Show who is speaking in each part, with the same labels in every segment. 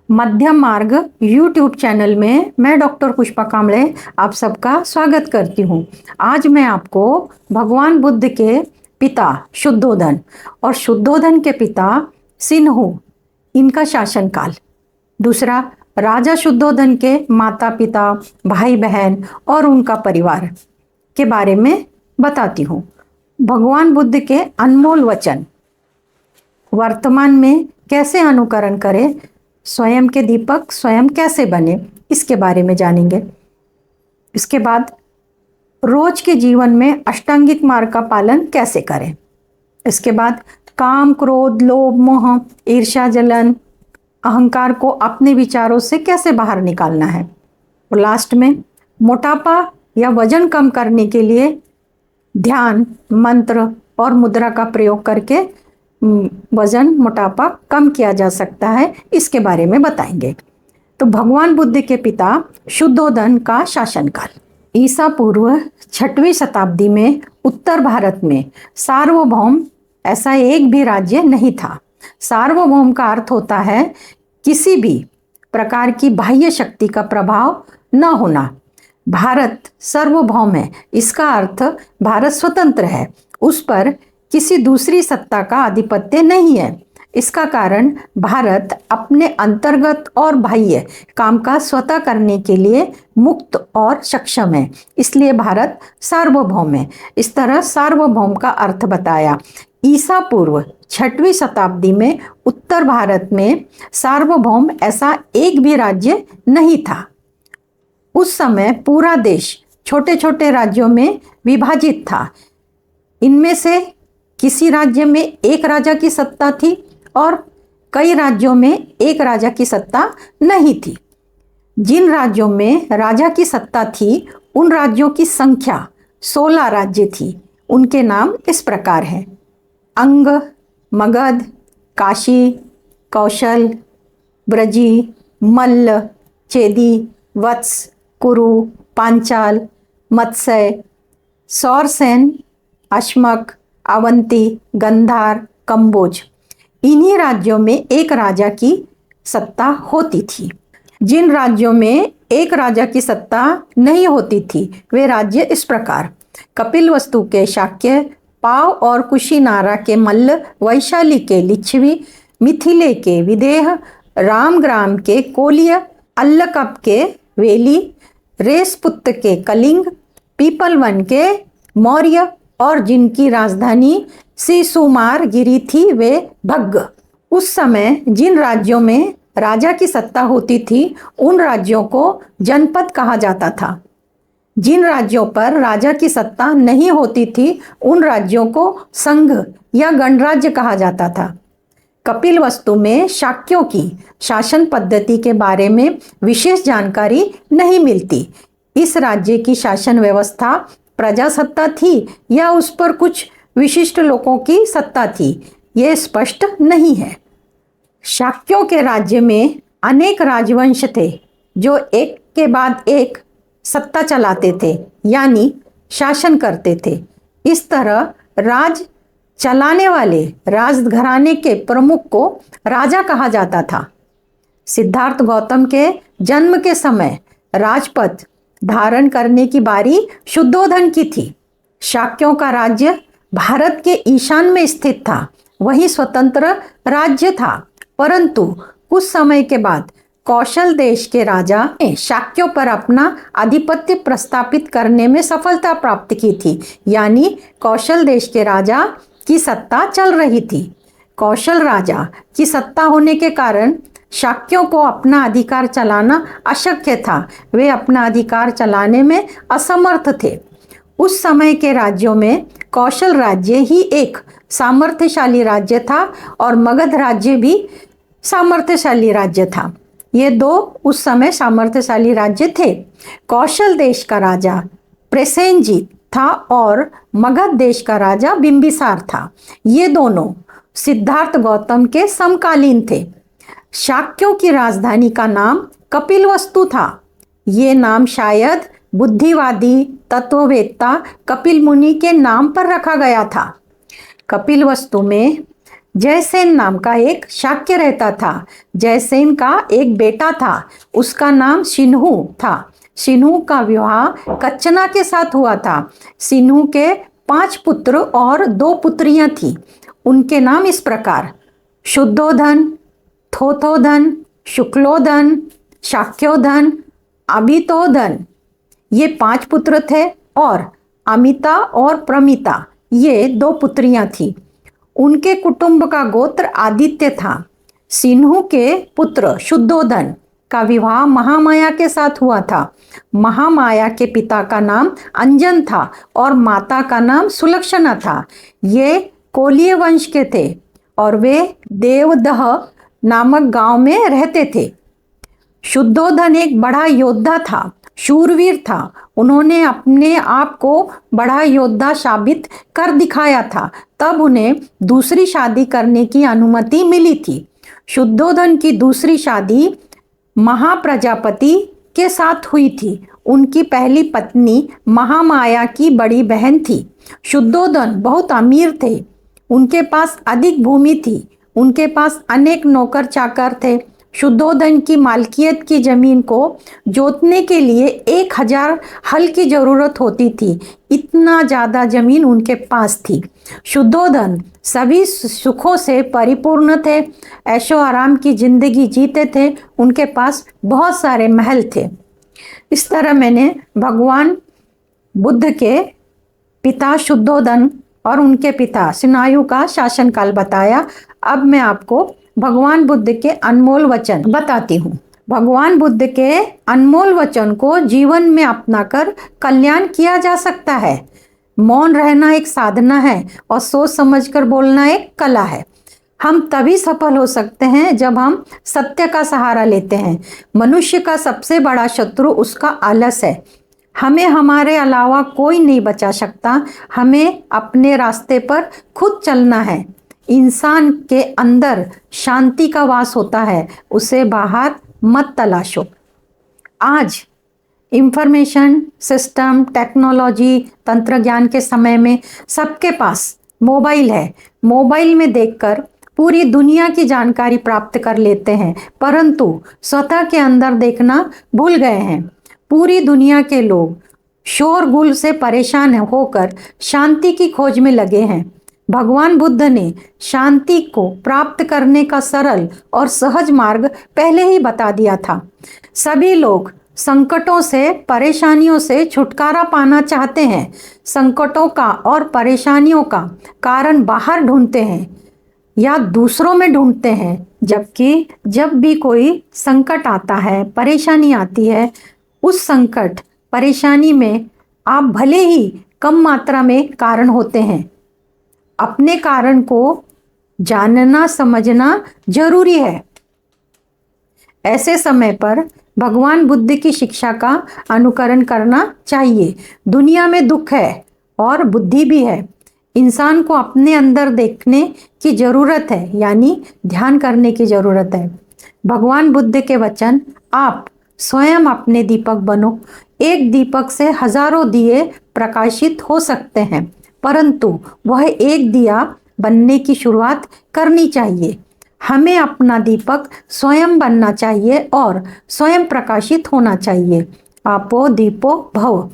Speaker 1: मध्यम मार्ग YouTube channel में मैं डॉक्टर पुष्पा कांबळे आप सबका स्वागत करती हूँ। आज मैं आपको भगवान बुद्ध के पिता शुद्धोधन और शुद्धोधन के पिता सिन्हु इनका शासनकाल, दूसरा राजा शुद्धोधन के माता पिता भाई बहन और उनका परिवार के बारे में बताती हूँ। भगवान बुद्ध के अनमोल वचन वर्तमान में कैसे अनुकरण करें, स्वयं के दीपक स्वयं कैसे बने, इसके बारे में जानेंगे। इसके बाद रोज के जीवन में अष्टांगिक मार्ग का पालन कैसे करें। इसके बाद काम क्रोध लोभ मोह ईर्ष्या जलन अहंकार को अपने विचारों से कैसे बाहर निकालना है। और लास्ट में मोटापा या वजन कम करने के लिए ध्यान मंत्र और मुद्रा का प्रयोग करके वजन मोटापा कम किया जा सकता है, इसके बारे में बताएंगे। तो भगवान बुद्ध के पिता शुद्धोधन का शासनकाल ईसा पूर्व 6वीं शताब्दी में उत्तर भारत में सार्वभौम ऐसा एक भी राज्य नहीं था। सार्वभौम का अर्थ होता है किसी भी प्रकार की बाह्य शक्ति का प्रभाव न होना। भारत सार्वभौम है, इसका अर्थ भारत स्वतंत्र है, उस पर किसी दूसरी सत्ता का आधिपत्य नहीं है। इसका कारण भारत अपने अंतर्गत और बाह्य कामकाज स्वतः करने के लिए मुक्त और सक्षम है, इसलिए भारत सार्वभौम है। इस तरह सार्वभौम का अर्थ बताया। ईसा पूर्व 6वीं शताब्दी में उत्तर भारत में सार्वभौम ऐसा एक भी राज्य नहीं था। उस समय पूरा देश छोटे छोटे राज्यों में विभाजित था। इनमें से किसी राज्य में एक राजा की सत्ता थी और कई राज्यों में एक राजा की सत्ता नहीं थी। जिन राज्यों में राजा की सत्ता थी उन राज्यों की संख्या 16 राज्य थी। उनके नाम इस प्रकार हैं: अंग, मगध, काशी, कौशल, ब्रजी, मल्ल, चेदी, वत्स, कुरु, पांचाल, मत्स्य, सौरसेन, अश्मक, अवंती, गंधार, कंबोज। इन्हीं राज्यों में एक राजा की सत्ता होती थी। जिन राज्यों में एक राजा की सत्ता नहीं होती थी वे राज्य इस प्रकार: कपिलवस्तु के शाक्य, पाव और कुशीनारा के मल्ल, वैशाली के लिच्छवी, मिथिले के विदेह, रामग्राम के कोलिय, अल्लकप के वेली, रेसपुत्त के कलिंग, पीपलवन के मौर्य और जिनकी राजधानी सिसुमार गिरी थी वे भग्ग। उस समय जिन राज्यों में राजा की सत्ता होती थी उन राज्यों को जनपद कहा जाता था। जिन राज्यों पर राजा की सत्ता नहीं होती थी उन राज्यों को संघ या गणराज्य कहा जाता था। कपिलवस्तु में शाक्यों की शासन पद्धति के बारे में विशेष जानकारी नहीं मिलती। इस राज्य की शासन व्यवस्था प्रजासत्ता थी या उस पर कुछ विशिष्ट लोगों की सत्ता थी, ये स्पष्ट नहीं है। शाक्यों के राज्य में अनेक राजवंश थे जो एक के बाद एक सत्ता चलाते थे, यानी शासन करते थे। इस तरह राज चलाने वाले राजघराने के प्रमुख को राजा कहा जाता था। सिद्धार्थ गौतम के जन्म के समय राजपद धारण करने की बारी शुद्धोधन की थी। शाक्यों का राज्य भारत के ईशान में स्थित था, वही स्वतंत्र राज्य था। परंतु कुछ समय के बाद कौशल देश के राजा ने शाक्यों पर अपना आधिपत्य प्रस्थापित करने में सफलता प्राप्त की थी, यानी कौशल देश के राजा की सत्ता चल रही थी। कौशल राजा की सत्ता होने के कारण शाक्यों को अपना अधिकार चलाना अशक्य था, वे अपना अधिकार चलाने में असमर्थ थे। उस समय के राज्यों में कौशल राज्य ही एक सामर्थ्यशाली राज्य था और मगध राज्य भी सामर्थ्यशाली राज्य था। ये दो उस समय सामर्थ्यशाली राज्य थे। कौशल देश का राजा प्रसेनजीत था और मगध देश का राजा बिंबिसार था। ये दोनों सिद्धार्थ गौतम के समकालीन थे। शाक्यों की राजधानी का नाम कपिलवस्तु था। ये नाम शायद बुद्धिवादी तत्ववेत्ता कपिल मुनि के नाम पर रखा गया था। कपिलवस्तु में जयसेन नाम का एक शाक्य रहता था। जयसेन का एक बेटा था, उसका नाम सिन्हु था। सिन्हु का विवाह कच्चना के साथ हुआ था। सिन्हु के 5 पुत्र और 2 पुत्रियां थी। उनके नाम इस प्रकार: शुद्धोधन, थोथोधन, शुक्लोधन, शाक्योधन, अभितोधन। ये 5 पुत्र थे और अमिता और प्रमिता ये 2 पुत्रियां थी। उनके कुटुंब का गोत्र आदित्य था। सिन्हु के पुत्र शुद्धोधन का विवाह महामाया के साथ हुआ था। महामाया के पिता का नाम अंजन था और माता का नाम सुलक्षणा था। ये कोलीय वंश के थे और वे देवदह नामक गांव में रहते थे। शुद्धोधन एक बड़ा योद्धा था, शूरवीर था। उन्होंने अपने आप को बड़ा योद्धा साबित कर दिखाया था, तब उन्हें दूसरी शादी करने की अनुमति मिली थी। शुद्धोधन की दूसरी शादी महाप्रजापति के साथ हुई थी। उनकी पहली पत्नी महामाया की बड़ी बहन थी। शुद्धोधन बहुत अमीर थे। उनके पास अधिक भूमि थी। उनके पास अनेक नौकर चाकर थे। शुद्धोधन की मालकियत की जमीन को जोतने के लिए 1000 हल की जरूरत होती थी। इतना ज़्यादा जमीन उनके पास थी। शुद्धोधन सभी सुखों से परिपूर्ण थे, ऐशो आराम की जिंदगी जीते थे। उनके पास बहुत सारे महल थे। इस तरह मैंने भगवान बुद्ध के पिता शुद्धोधन और उनके पिता स्नायु का शासनकाल बताया। अब मैं आपको भगवान बुद्ध के अनमोल वचन बताती हूँ। भगवान बुद्ध के अनमोल वचन को जीवन में अपनाकर कल्याण किया जा सकता है। मौन रहना एक साधना है और सोच समझकर बोलना एक कला है। हम तभी सफल हो सकते हैं जब हम सत्य का सहारा लेते हैं। मनुष्य का सबसे बड़ा शत्रु उसका आलस है। हमें हमारे अलावा कोई नहीं बचा सकता। हमें अपने रास्ते पर खुद चलना है। इंसान के अंदर शांति का वास होता है, उसे बाहर मत तलाशो। आज इंफॉर्मेशन सिस्टम, टेक्नोलॉजी, तंत्र ज्ञान के समय में सबके पास मोबाइल है। मोबाइल में देखकर पूरी दुनिया की जानकारी प्राप्त कर लेते हैं, परंतु स्वतः के अंदर देखना भूल गए हैं। पूरी दुनिया के लोग शोरगुल से परेशान होकर शांति की खोज में लगे हैं। भगवान बुद्ध ने शांति को प्राप्त करने का सरल और सहज मार्ग पहले ही बता दिया था। सभी लोग संकटों से, परेशानियों से छुटकारा पाना चाहते हैं। संकटों का और परेशानियों का कारण बाहर ढूंढते हैं या दूसरों में ढूंढते हैं, जबकि जब भी कोई संकट आता है, परेशानी आती है, उस संकट परेशानी में आप भले ही कम मात्रा में कारण होते हैं। अपने कारण को जानना समझना जरूरी है। ऐसे समय पर भगवान बुद्ध की शिक्षा का अनुकरण करना चाहिए। दुनिया में दुख है और बुद्धि भी है। इंसान को अपने अंदर देखने की जरूरत है, यानी ध्यान करने की जरूरत है। भगवान बुद्ध के वचन: आप स्वयं अपने दीपक बनो। एक दीपक से हजारों दिए प्रकाशित हो सकते हैं, परंतु वह एक दिया बनने की शुरुआत करनी चाहिए। हमें अपना दीपक स्वयं बनना चाहिए और स्वयं प्रकाशित होना चाहिए। आपो दीपो भव।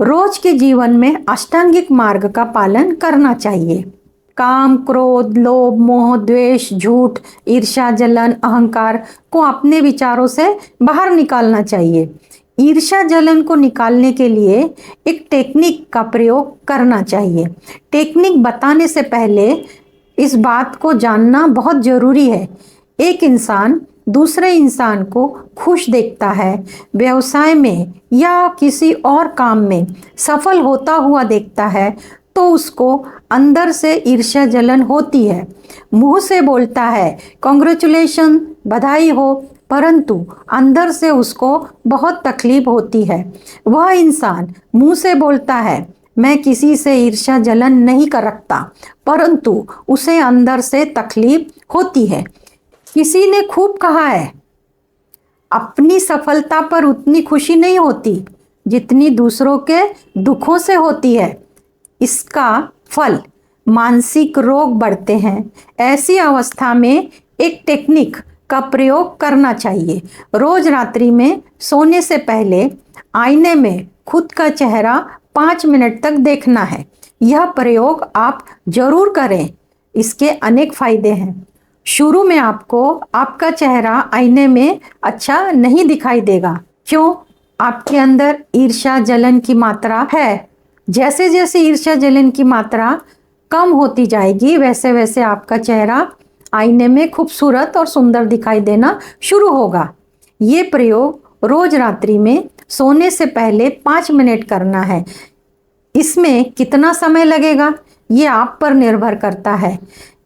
Speaker 1: रोज के जीवन में अष्टांगिक मार्ग का पालन करना चाहिए। काम, क्रोध, लोभ, मोह, द्वेष, झूठ, ईर्ष्या, जलन, अहंकार को अपने विचारों से बाहर निकालना चाहिए। ईर्ष्या, जलन को निकालने के लिए एक टेक्निक का प्रयोग करना चाहिए। टेक्निक बताने से पहले इस बात को जानना बहुत जरूरी है। एक इंसान दूसरे इंसान को खुश देखता है, व्यवसाय में या किसी और काम में सफल होता हुआ देखता है, तो उसको अंदर से ईर्ष्या जलन होती है। मुंह से बोलता है कॉन्ग्रेचुलेशन, बधाई हो, परंतु अंदर से उसको बहुत तकलीफ होती है। वह इंसान मुंह से बोलता है मैं किसी से ईर्ष्या जलन नहीं कर रखता, परंतु उसे अंदर से तकलीफ होती है। किसी ने खूब कहा है, अपनी सफलता पर उतनी खुशी नहीं होती जितनी दूसरों के दुखों से होती है। इसका फल मानसिक रोग बढ़ते हैं। ऐसी अवस्था में एक टेक्निक का प्रयोग करना चाहिए। रोज रात्रि में सोने से पहले आईने में खुद का चेहरा 5 मिनट तक देखना है। यह प्रयोग आप जरूर करें, इसके अनेक फायदे हैं। शुरू में आपको आपका चेहरा आईने में अच्छा नहीं दिखाई देगा। क्यों? आपके अंदर ईर्ष्या जलन की मात्रा है। जैसे जैसे ईर्ष्या जलन की मात्रा कम होती जाएगी, वैसे वैसे आपका चेहरा आईने में खूबसूरत और सुंदर दिखाई देना शुरू होगा। ये प्रयोग रोज रात्रि में सोने से पहले 5 मिनट करना है। इसमें कितना समय लगेगा ये आप पर निर्भर करता है।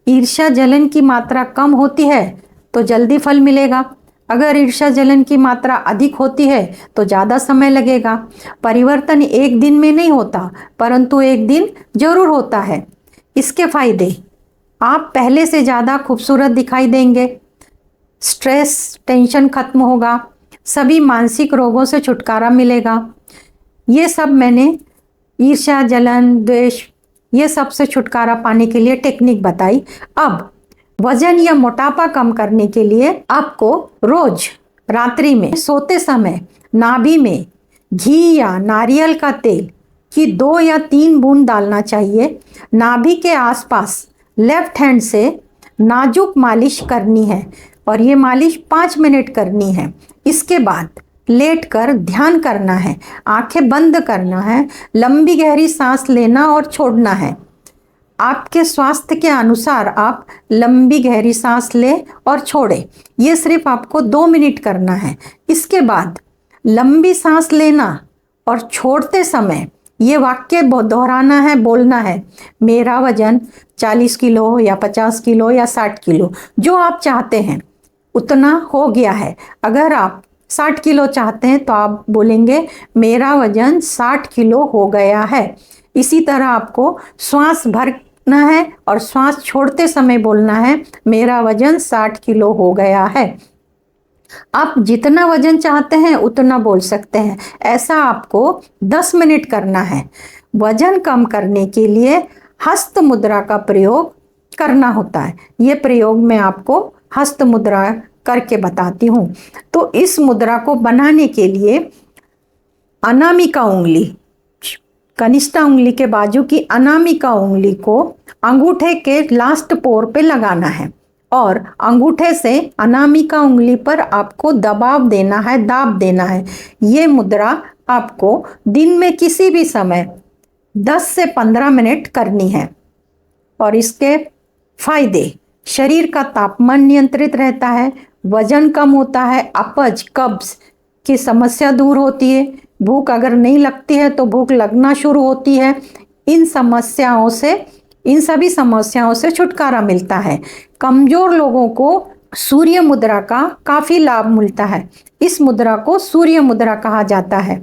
Speaker 1: ईर्ष्या जलन की मात्रा कम होती है तो जल्दी फल मिलेगा। अगर ईर्ष्या जलन की मात्रा अधिक होती है तो ज़्यादा समय लगेगा। परिवर्तन एक दिन में नहीं होता, परंतु एक दिन जरूर होता है। इसके फायदे: आप पहले से ज़्यादा खूबसूरत दिखाई देंगे, स्ट्रेस टेंशन खत्म होगा, सभी मानसिक रोगों से छुटकारा मिलेगा। ये सब मैंने ईर्ष्या जलन द्वेष ये सब से छुटकारा पाने के लिए टेक्निक बताई। अब वजन या मोटापा कम करने के लिए आपको रोज रात्रि में सोते समय नाभि में घी या नारियल का तेल की 2 या 3 बूंद डालना चाहिए। नाभि के आसपास लेफ्ट हैंड से नाजुक मालिश करनी है और ये मालिश 5 मिनट करनी है। इसके बाद लेटकर ध्यान करना है, आंखें बंद करना है, लंबी गहरी सांस लेना और छोड़ना है। आपके स्वास्थ्य के अनुसार आप लंबी गहरी सांस लें और छोड़ें। ये सिर्फ आपको 2 मिनट करना है। इसके बाद लंबी सांस लेना और छोड़ते समय ये वाक्य दोहराना है, बोलना है, मेरा वजन 40 किलो या 50 किलो या 60 किलो, जो आप चाहते हैं उतना हो गया है। अगर आप 60 किलो चाहते हैं तो आप बोलेंगे मेरा वजन 60 किलो हो गया है। इसी तरह आपको श्वास भरना है और श्वास छोड़ते समय बोलना है, मेरा वजन 60 किलो हो गया है। आप जितना वजन चाहते हैं उतना बोल सकते हैं। ऐसा आपको 10 मिनट करना है। वजन कम करने के लिए हस्त मुद्रा का प्रयोग करना होता है। ये प्रयोग मैं आपको हस्त मुद्रा करके बताती हूँ। तो इस मुद्रा को बनाने के लिए अनामिका उंगली, कनिष्ठा उंगली के बाजू की अनामिका उंगली को अंगूठे के लास्ट पोर पे लगाना है और अंगूठे से अनामिका उंगली पर आपको दबाव देना है, दाब देना है। ये मुद्रा आपको दिन में किसी भी समय 10 से 15 मिनट करनी है। और इसके फायदे: शरीर का तापमान नियंत्रित रहता है, वजन कम होता है, अपच कब्ज की समस्या दूर होती है, भूख अगर नहीं लगती है तो भूख लगना शुरू होती है। इन सभी समस्याओं से छुटकारा मिलता है। कमजोर लोगों को सूर्य मुद्रा का काफ़ी लाभ मिलता है। इस मुद्रा को सूर्य मुद्रा कहा जाता है।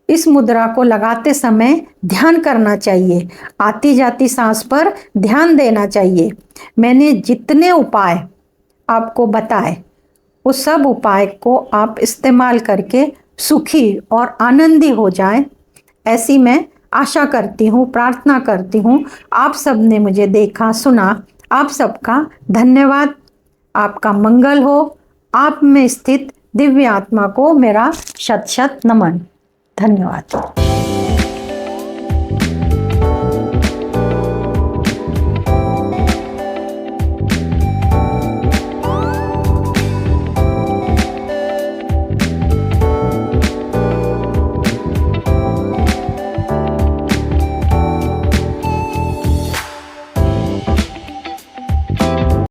Speaker 1: इस मुद्रा को लगाते समय ध्यान करना चाहिए, आती जाती सांस पर ध्यान देना चाहिए। मैंने जितने उपाय आपको बताए उस सब उपाय को आप इस्तेमाल करके सुखी और आनंदी हो जाएं, ऐसी मैं आशा करती हूँ, प्रार्थना करती हूँ। आप सब ने मुझे देखा सुना, आप सबका धन्यवाद। आपका मंगल हो। आप में स्थित दिव्य आत्मा को मेरा शत शत नमन। धन्यवाद।